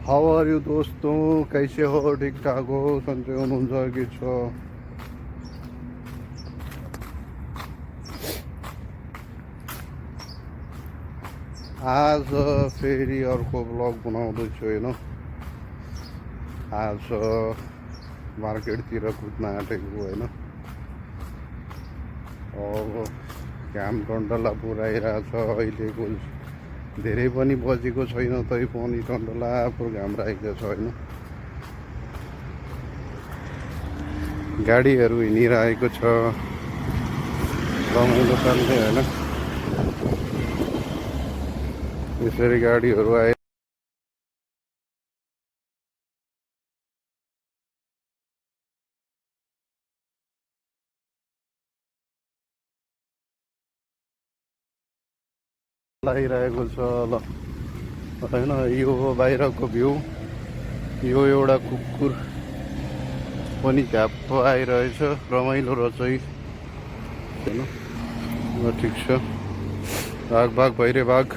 How are you दोस्तों, कैसे हो? ठीक ठाक हो? सन्चै हुनुहुन्छ के छ? आज फेरि अर्को ब्लग बनाउँदैछु होइन। आज मार्केटतिर कुद्न आँटेको होइन। अब घाम टन्टला पुऱ्याइरहेछ। अहिलेको धेरै पनि बजेको छैन तैपनि टन्टला पुरो घाम राखेको छ होइन। गाडीहरू हिँडिरहेको छ रमाइलो खालले होइन। यसरी गाडीहरू आए लागिरहेको छ ल होइन। यो बाहिरको भ्यू, यो एउटा कुकुर पनि झ्याप्प आइरहेछ, रमाइलो रहेछ होइन। ल ठिक छ, भाग भाग भइरे भाग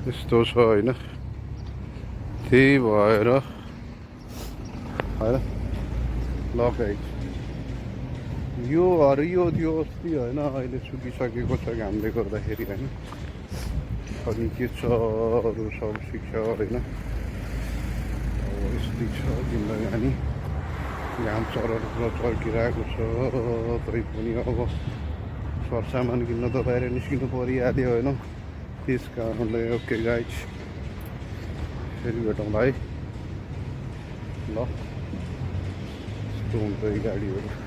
यस्तो छ होइन। त्यही भएर होइन ल गाइस, यो हरियो थियो अस्ति होइन, अहिले सुकिसकेको छ घामले गर्दाखेरि होइन। अनि के छ अरू सब ठिक छ होइन। अब यस्तै छ जिन्दगानी, घाम चरर चर्किरहेको छ। तैपनि अब सरसामान किन्न त बाहिर निस्किनु परिहाल्यो होइन। त्यस कारणले ओके गाइज, फेरि भेटौँला है ल। यस्तो हुन्छ यो गाडीहरू।